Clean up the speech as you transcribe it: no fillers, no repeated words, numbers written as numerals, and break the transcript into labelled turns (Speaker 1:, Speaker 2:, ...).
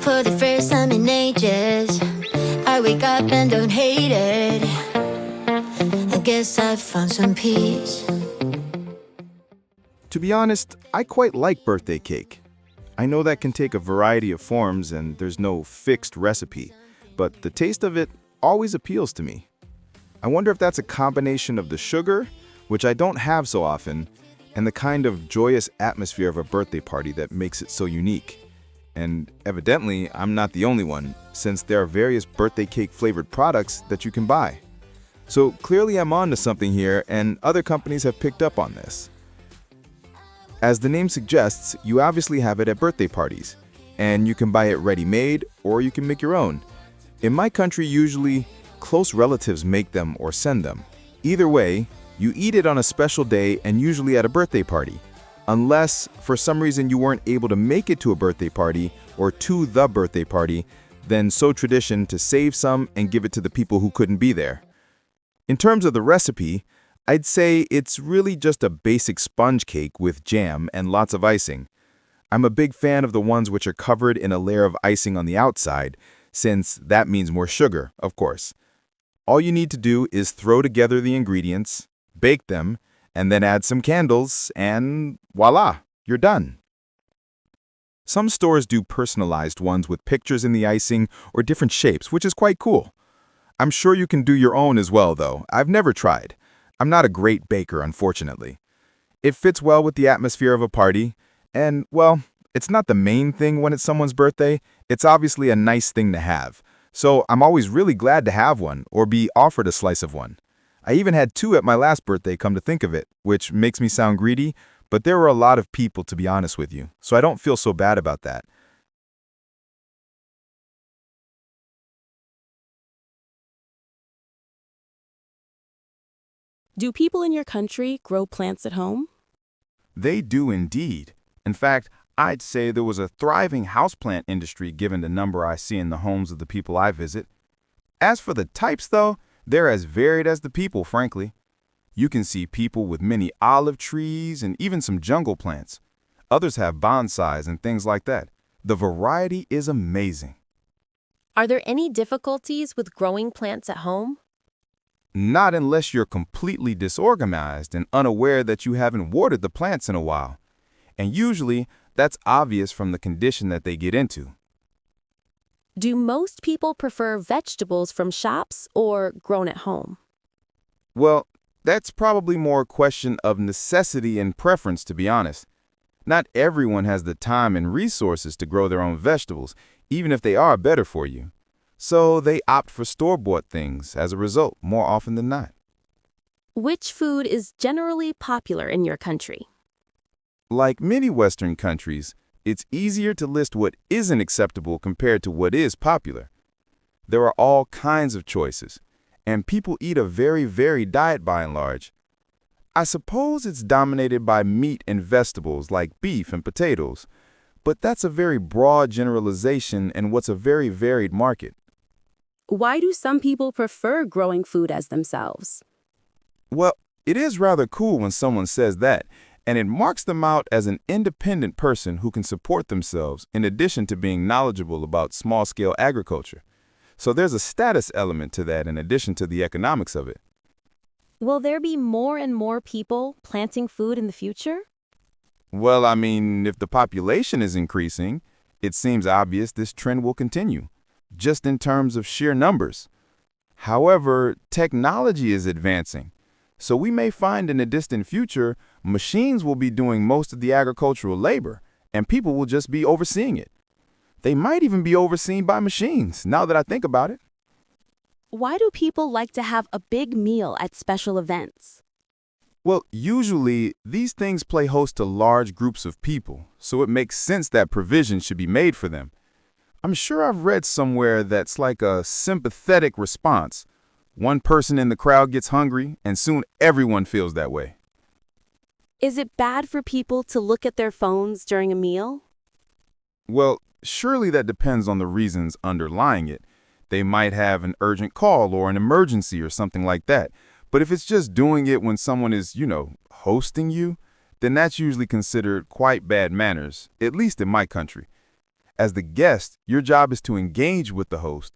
Speaker 1: For the first time in ages, I wake up and don't hate it. I guess I've found some peace.
Speaker 2: To be honest, I quite like birthday cake. I know that can take a variety of forms and there's no fixed recipe, but the taste of it always appeals to me. I wonder if that's a combination of the sugar, which I don't have so often, and the kind of joyous atmosphere of a birthday party that makes it so unique. And evidently, I'm not the only one, since there are various birthday cake flavored products that you can buy. So clearly I'm on to something here, and other companies have picked up on this. As the name suggests, you obviously have it at birthday parties, and you can buy it ready-made or you can make your own. In my country, usually, close relatives make them or send them. Either way, you eat it on a special day and usually at a birthday party. Unless, for some reason, you weren't able to make it to a birthday party or to the birthday party, then so tradition to save some and give it to the people who couldn't be there. In terms of the recipe, I'd say it's really just a basic sponge cake with jam and lots of icing. I'm a big fan of the ones which are covered in a layer of icing on the outside, since that means more sugar, of course. All you need to do is throw together the ingredients, bake them, and then add some candles, and voila, you're done. Some stores do personalized ones with pictures in the icing or different shapes, which is quite cool. I'm sure you can do your own as well, though. I've never tried. I'm not a great baker, unfortunately. It fits well with the atmosphere of a party, and, well, it's not the main thing when it's someone's birthday. It's obviously a nice thing to have. So I'm always really glad to have one or be offered a slice of one. I even had 2 at my last birthday, come to think of it, which makes me sound greedy, but there were a lot of people, to be honest with you, so I don't feel so bad about that.
Speaker 3: Do people in your country grow plants at home?
Speaker 4: They do indeed. In fact, I'd say there was a thriving houseplant industry given the number I see in the homes of the people I visit. As for the types, though, they're as varied as the people, frankly. You can see people with many olive trees and even some jungle plants. Others have bonsais and things like that. The variety is amazing.
Speaker 5: Are there any difficulties with growing plants at home?
Speaker 4: Not unless you're completely disorganized and unaware that you haven't watered the plants in a while. And usually, that's obvious from the condition that they get into.
Speaker 5: Do most people prefer vegetables from shops or grown at home?
Speaker 4: Well, that's probably more a question of necessity and preference, to be honest. Not everyone has the time and resources to grow their own vegetables, even if they are better for you. So they opt for store-bought things as a result, more often than not.
Speaker 5: Which food is generally popular in your country?
Speaker 4: Like many Western countries, it's easier to list what isn't acceptable compared to what is popular. There are all kinds of choices, and people eat a very varied diet by and large. I suppose it's dominated by meat and vegetables like beef and potatoes, but that's a very broad generalization and what's a very varied market.
Speaker 3: Why do some people prefer growing food as themselves?
Speaker 4: Well, it is rather cool when someone says that, and it marks them out as an independent person who can support themselves in addition to being knowledgeable about small-scale agriculture. So there's a status element to that in addition to the economics of it.
Speaker 5: Will there be more and more people planting food in the future?
Speaker 4: Well, I mean, if the population is increasing, it seems obvious this trend will continue, just in terms of sheer numbers. However, technology is advancing, so we may find in the distant future machines will be doing most of the agricultural labor, and people will just be overseeing it. They might even be overseen by machines, now that I think about it.
Speaker 3: Why do people like to have a big meal at special events?
Speaker 4: Well, usually, these things play host to large groups of people, so it makes sense that provision should be made for them. I'm sure I've read somewhere that's like a sympathetic response. One person in the crowd gets hungry, and soon everyone feels that way.
Speaker 3: Is it bad for people to look at their phones during a meal?
Speaker 4: Well, surely that depends on the reasons underlying it. They might have an urgent call or an emergency or something like that. But if it's just doing it when someone is, hosting you, then that's usually considered quite bad manners, at least in my country. As the guest, your job is to engage with the host,